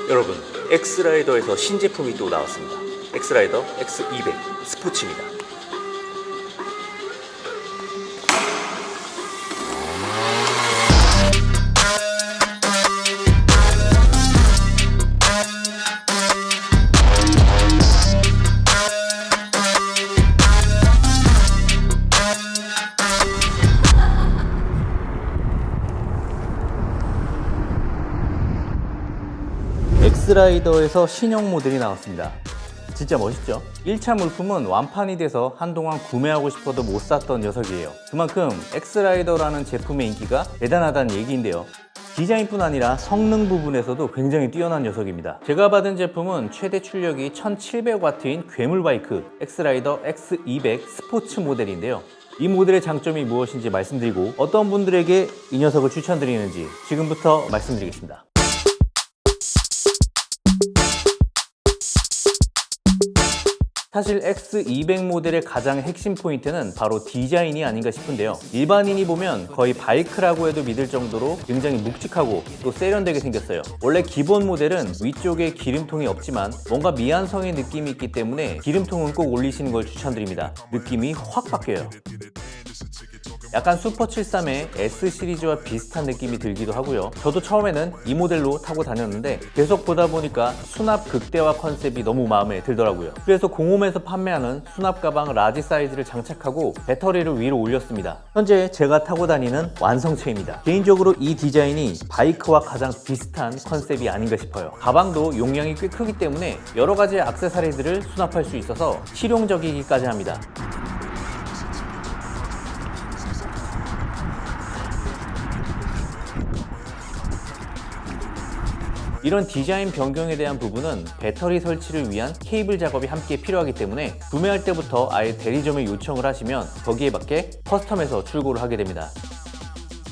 여러분, 엑스라이더에서 신제품이 또 나왔습니다. 엑스라이더 X200 스포츠입니다. 엑스라이더에서 신형 모델이 나왔습니다. 진짜 멋있죠? 1차 물품은 완판이 돼서 한동안 구매하고 싶어도 못 샀던 녀석이에요. 그만큼 엑스라이더라는 제품의 인기가 대단하다는 얘기인데요. 디자인뿐 아니라 성능 부분에서도 굉장히 뛰어난 녀석입니다. 제가 받은 제품은 최대 출력이 1700W인 괴물 바이크 엑스라이더 X200 스포츠 모델인데요. 이 모델의 장점이 무엇인지 말씀드리고 어떤 분들에게 이 녀석을 추천드리는지 지금부터 말씀드리겠습니다. 사실 X200 모델의 가장 핵심 포인트는 바로 디자인이 아닌가 싶은데요. 일반인이 보면 거의 바이크라고 해도 믿을 정도로 굉장히 묵직하고 또 세련되게 생겼어요. 원래 기본 모델은 위쪽에 기름통이 없지만 뭔가 미안성의 느낌이 있기 때문에 기름통은 꼭 올리시는 걸 추천드립니다. 느낌이 확 바뀌어요. 약간 슈퍼73의 S 시리즈와 비슷한 느낌이 들기도 하고요. 저도 처음에는 이 모델로 타고 다녔는데 계속 보다 보니까 수납 극대화 컨셉이 너무 마음에 들더라고요. 그래서 공홈에서 판매하는 수납 가방 라지 사이즈를 장착하고 배터리를 위로 올렸습니다. 현재 제가 타고 다니는 완성체입니다. 개인적으로 이 디자인이 바이크와 가장 비슷한 컨셉이 아닌가 싶어요. 가방도 용량이 꽤 크기 때문에 여러 가지 액세서리들을 수납할 수 있어서 실용적이기까지 합니다. 이런 디자인 변경에 대한 부분은 배터리 설치를 위한 케이블 작업이 함께 필요하기 때문에 구매할 때부터 아예 대리점에 요청을 하시면 거기에 맞게 커스텀해서 출고를 하게 됩니다.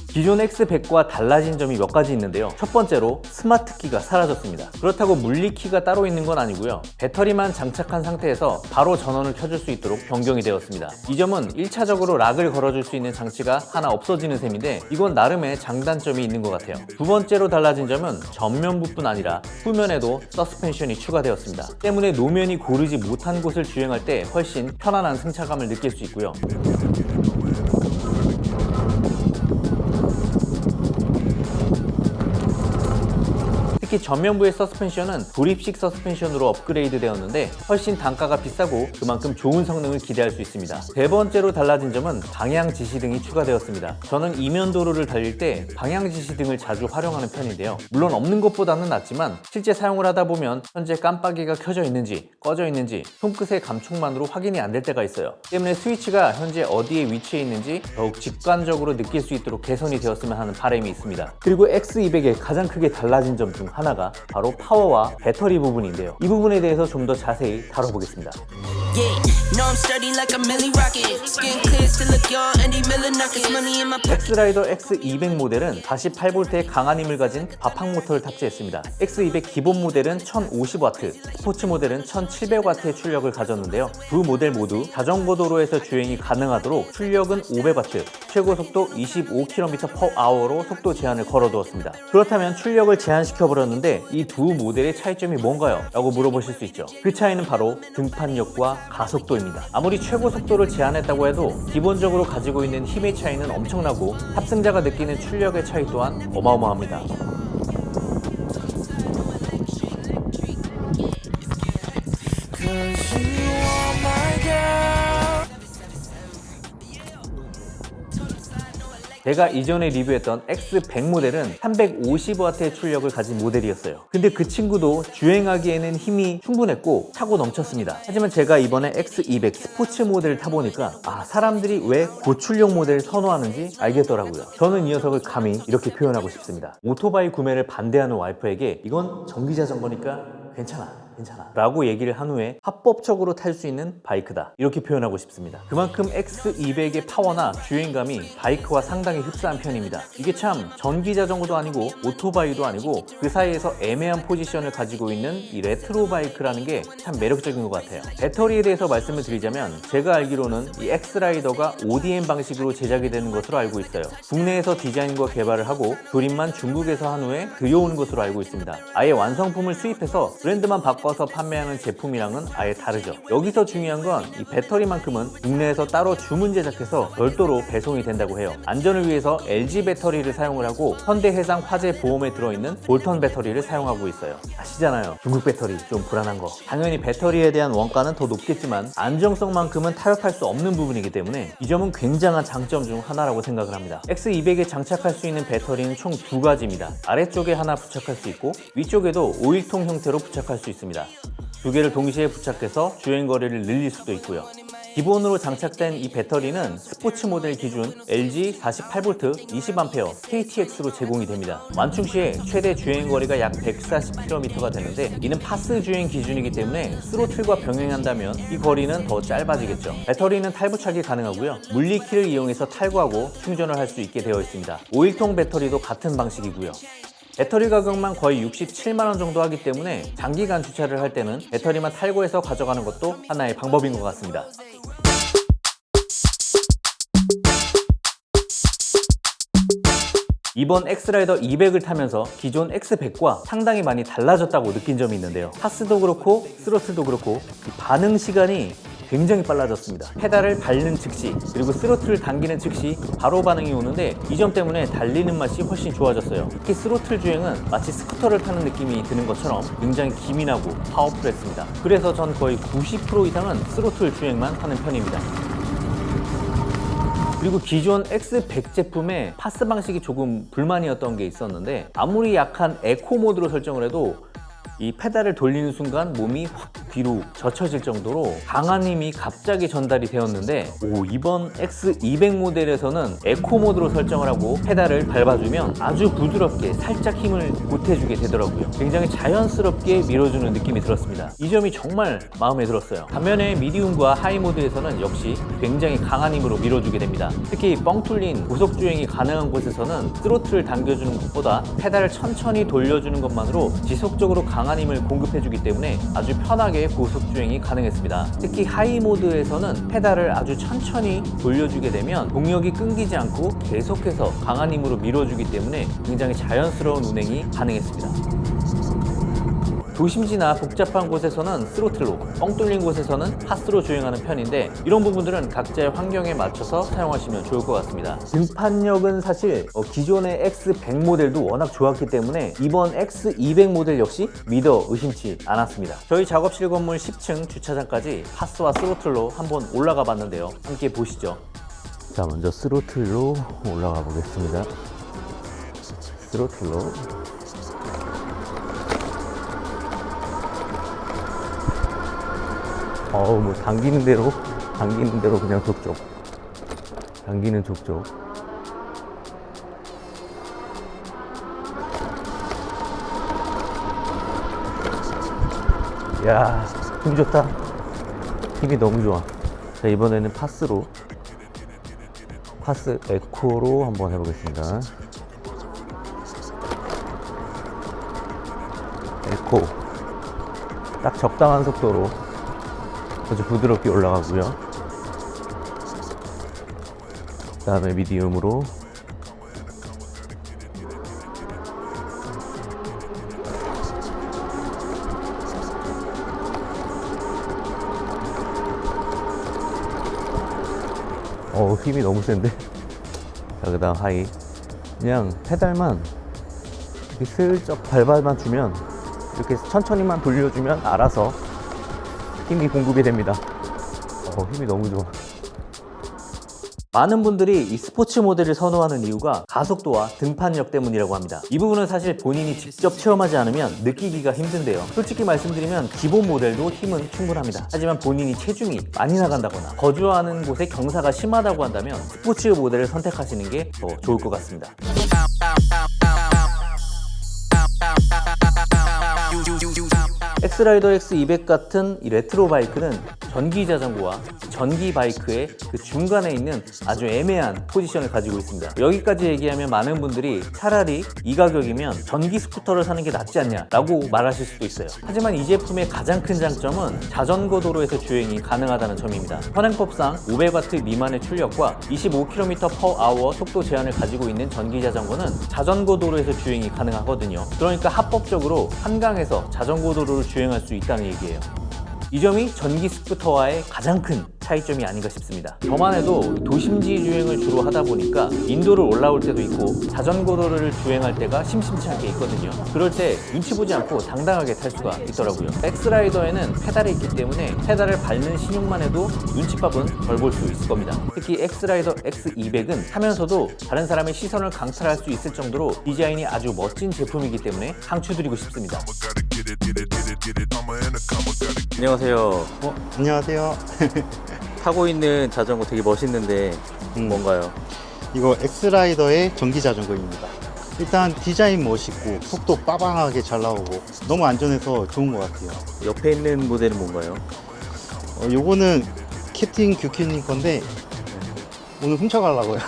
기존 X100과 달라진 점이 몇 가지 있는데요. 첫 번째로 스마트 키가 사라졌습니다. 그렇다고 물리 키가 따로 있는 건 아니고요. 배터리만 장착한 상태에서 바로 전원을 켜줄 수 있도록 변경이 되었습니다. 이 점은 1차적으로 락을 걸어줄 수 있는 장치가 하나 없어지는 셈인데 이건 나름의 장단점이 있는 것 같아요. 두 번째로 달라진 점은 전면부뿐 아니라 후면에도 서스펜션이 추가되었습니다. 때문에 노면이 고르지 못한 곳을 주행할 때 훨씬 편안한 승차감을 느낄 수 있고요. 특히 전면부의 서스펜션은 조립식 서스펜션으로 업그레이드 되었는데 훨씬 단가가 비싸고 그만큼 좋은 성능을 기대할 수 있습니다. 세 번째로 달라진 점은 방향 지시등이 추가되었습니다. 저는 이면도로를 달릴 때 방향 지시등을 자주 활용하는 편인데요. 물론 없는 것보다는 낫지만 실제 사용을 하다 보면 현재 깜빡이가 켜져 있는지 꺼져 있는지 손끝의 감촉만으로 확인이 안 될 때가 있어요. 때문에 스위치가 현재 어디에 위치해 있는지 더욱 직관적으로 느낄 수 있도록 개선이 되었으면 하는 바람이 있습니다. 그리고 X200의 가장 크게 달라진 점 중 하나가 바로 파워와 배터리 부분인데요. 이 부분에 대해서 좀 더 자세히 다뤄보겠습니다. 엑스라이더 X200 모델은 48V의 강한 힘을 가진 바팍 모터를 탑재했습니다. X200 기본 모델은 1050W, 스포츠 모델은 1700W의 출력을 가졌는데요. 두 모델 모두 자전거 도로에서 주행이 가능하도록 출력은 500W, 최고 속도 25km/h로 속도 제한을 걸어두었습니다. 그렇다면 출력을 제한시켜버렸는데 이 두 모델의 차이점이 뭔가요? 라고 물어보실 수 있죠. 그 차이는 바로 등판력과 가속도입니다. 아무리 최고 속도를 제한했다고 해도 기본적으로 가지고 있는 힘의 차이는 엄청나고 탑승자가 느끼는 출력의 차이 또한 어마어마합니다. 제가 이전에 리뷰했던 X100 모델은 350W의 출력을 가진 모델이었어요. 근데 그 친구도 주행하기에는 힘이 충분했고 차고 넘쳤습니다. 하지만 제가 이번에 X200 스포츠 모델을 타보니까 사람들이 왜 고출력 모델을 선호하는지 알겠더라고요. 저는 이 녀석을 감히 이렇게 표현하고 싶습니다. 오토바이 구매를 반대하는 와이프에게 이건 전기자전거니까 괜찮아. 괜찮아 라고 얘기를 한 후에 합법적으로 탈 수 있는 바이크다, 이렇게 표현하고 싶습니다. 그만큼 X200의 파워나 주행감이 바이크와 상당히 흡사한 편입니다. 이게 참 전기 자전거도 아니고 오토바이도 아니고 그 사이에서 애매한 포지션을 가지고 있는 이 레트로 바이크라는 게 참 매력적인 것 같아요. 배터리에 대해서 말씀을 드리자면 제가 알기로는 이 X라이더가 ODM 방식으로 제작이 되는 것으로 알고 있어요. 국내에서 디자인과 개발을 하고 조립만 중국에서 한 후에 들여오는 것으로 알고 있습니다. 아예 완성품을 수입해서 브랜드만 바꿔서 판매하는 제품이랑은 아예 다르죠. 여기서 중요한 건 이 배터리만큼은 국내에서 따로 주문 제작해서 별도로 배송이 된다고 해요. 안전을 위해서 LG 배터리를 사용을 하고 현대해상 화재 보험에 들어있는 볼턴 배터리를 사용하고 있어요. 아시잖아요, 중국 배터리 좀 불안한 거. 당연히 배터리에 대한 원가는 더 높겠지만 안정성만큼은 타협할 수 없는 부분이기 때문에 이 점은 굉장한 장점 중 하나라고 생각을 합니다. X200에 장착할 수 있는 배터리는 총 두 가지입니다. 아래쪽에 하나 부착할 수 있고 위쪽에도 오일통 형태로 부착할 수 있습니다. 두 개를 동시에 부착해서 주행거리를 늘릴 수도 있고요. 기본으로 장착된 이 배터리는 스포츠 모델 기준 LG 48V 20A KTX로 제공이 됩니다. 완충 시에 최대 주행거리가 약 140km가 되는데 이는 파스 주행 기준이기 때문에 스로틀과 병행한다면 이 거리는 더 짧아지겠죠. 배터리는 탈부착이 가능하고요. 물리키를 이용해서 탈거하고 충전을 할 수 있게 되어 있습니다. 오일통 배터리도 같은 방식이고요. 배터리 가격만 거의 67만원 정도 하기 때문에 장기간 주차를 할 때는 배터리만 탈거해서 가져가는 것도 하나의 방법인 것 같습니다. 이번 엑스라이더 200을 타면서 기존 X100과 상당히 많이 달라졌다고 느낀 점이 있는데요. 파스도 그렇고 스로틀도 그렇고 반응 시간이 굉장히 빨라졌습니다. 페달을 밟는 즉시 그리고 스로틀을 당기는 즉시 바로 반응이 오는데 이 점 때문에 달리는 맛이 훨씬 좋아졌어요. 특히 스로틀 주행은 마치 스쿠터를 타는 느낌이 드는 것처럼 굉장히 기민하고 파워풀했습니다. 그래서 전 거의 90% 이상은 스로틀 주행만 하는 편입니다. 그리고 기존 X100 제품의 파스 방식이 조금 불만이었던 게 있었는데 아무리 약한 에코 모드로 설정을 해도 이 페달을 돌리는 순간 몸이 확 뒤로 젖혀질 정도로 강한 힘이 갑자기 전달이 되었는데 이번 X200 모델에서는 에코 모드로 설정을 하고 페달을 밟아주면 아주 부드럽게 살짝 힘을 보태주게 되더라고요. 굉장히 자연스럽게 밀어주는 느낌이 들었습니다. 이 점이 정말 마음에 들었어요. 반면에 미디움과 하이 모드에서는 역시 굉장히 강한 힘으로 밀어주게 됩니다. 특히 뻥 뚫린 고속 주행이 가능한 곳에서는 스로틀을 당겨주는 것보다 페달을 천천히 돌려주는 것만으로 지속적으로 강한 힘을 공급해주기 때문에 아주 편하게 고속 주행이 가능했습니다. 특히 하이 모드에서는 페달을 아주 천천히 돌려주게 되면 동력이 끊기지 않고 계속해서 강한 힘으로 밀어주기 때문에 굉장히 자연스러운 운행이 가능했습니다. 도심지나 복잡한 곳에서는 스로틀로, 뻥 뚫린 곳에서는 파스로 주행하는 편인데 이런 부분들은 각자의 환경에 맞춰서 사용하시면 좋을 것 같습니다. 등판력은 사실 기존의 X100 모델도 워낙 좋았기 때문에 이번 X200 모델 역시 믿어 의심치 않았습니다. 저희 작업실 건물 10층 주차장까지 파스와 스로틀로 한번 올라가 봤는데요. 함께 보시죠. 자, 먼저 스로틀로 올라가 보겠습니다. 스로틀로 뭐 당기는 대로 그냥 족족 당기는 족족. 야, 힘 좋다. 힘이 너무 좋아. 자, 이번에는 파스 에코로 한번 해보겠습니다. 에코 딱 적당한 속도로 아주 부드럽게 올라가고요. 그 다음에 미디움으로 힘이 너무 센데. 자, 그 다음 하이. 그냥 페달만 이렇게 슬쩍 밟아만 주면, 이렇게 천천히만 돌려주면 알아서 힘이 공급이 됩니다. 힘이 너무 좋아. 많은 분들이 이 스포츠 모델을 선호하는 이유가 가속도와 등판력 때문이라고 합니다. 이 부분은 사실 본인이 직접 체험하지 않으면 느끼기가 힘든데요. 솔직히 말씀드리면 기본 모델도 힘은 충분합니다. 하지만 본인이 체중이 많이 나간다거나 거주하는 곳에 경사가 심하다고 한다면 스포츠 모델을 선택하시는 게 더 좋을 것 같습니다. 엑스라이더 X200 같은 이 레트로 바이크는 전기 자전거와 전기 바이크의 그 중간에 있는 아주 애매한 포지션을 가지고 있습니다. 여기까지 얘기하면 많은 분들이 차라리 이 가격이면 전기 스쿠터를 사는 게 낫지 않냐 라고 말하실 수도 있어요. 하지만 이 제품의 가장 큰 장점은 자전거 도로에서 주행이 가능하다는 점입니다. 현행법상 500W 미만의 출력과 25km/h 속도 제한을 가지고 있는 전기 자전거는 자전거 도로에서 주행이 가능하거든요. 그러니까 합법적으로 한강에서 자전거 도로를 주행할 수 있다는 얘기예요. 이 점이 전기 스쿠터와의 가장 큰 차이점이 아닌가 싶습니다. 저만 해도 도심지 주행을 주로 하다 보니까 인도를 올라올 때도 있고 자전거 도로를 주행할 때가 심심치 않게 있거든요. 그럴 때 눈치 보지 않고 당당하게 탈 수가 있더라고요. 엑스라이더에는 페달이 있기 때문에 페달을 밟는 신용만 해도 눈치밥은 덜 볼 수 있을 겁니다. 특히 엑스라이더 X200은 타면서도 다른 사람의 시선을 강탈할 수 있을 정도로 디자인이 아주 멋진 제품이기 때문에 강추드리고 싶습니다. 안녕하세요. 안녕하세요. 타고 있는 자전거 되게 멋있는데 뭔가요? 이거 엑스라이더의 전기 자전거입니다. 일단 디자인 멋있고 속도 빠방하게 잘 나오고 너무 안전해서 좋은 것 같아요. 옆에 있는 모델은 뭔가요? 요거는 캡틴 규키님 건데 오늘 훔쳐가려고요.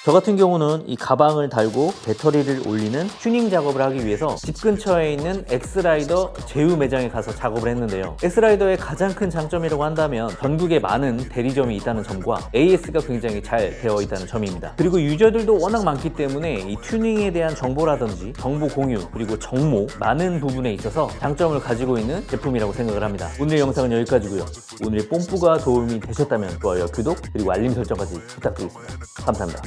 저 같은 경우는 이 가방을 달고 배터리를 올리는 튜닝 작업을 하기 위해서 집 근처에 있는 엑스라이더 제휴 매장에 가서 작업을 했는데요. 엑스라이더의 가장 큰 장점이라고 한다면 전국에 많은 대리점이 있다는 점과 AS가 굉장히 잘 되어 있다는 점입니다. 그리고 유저들도 워낙 많기 때문에 이 튜닝에 대한 정보라든지 정보 공유 그리고 정모 많은 부분에 있어서 장점을 가지고 있는 제품이라고 생각을 합니다. 오늘 영상은 여기까지고요. 오늘의 뽐뿌가 도움이 되셨다면 좋아요, 구독 그리고 알림 설정까지 부탁드리겠습니다. 감사합니다.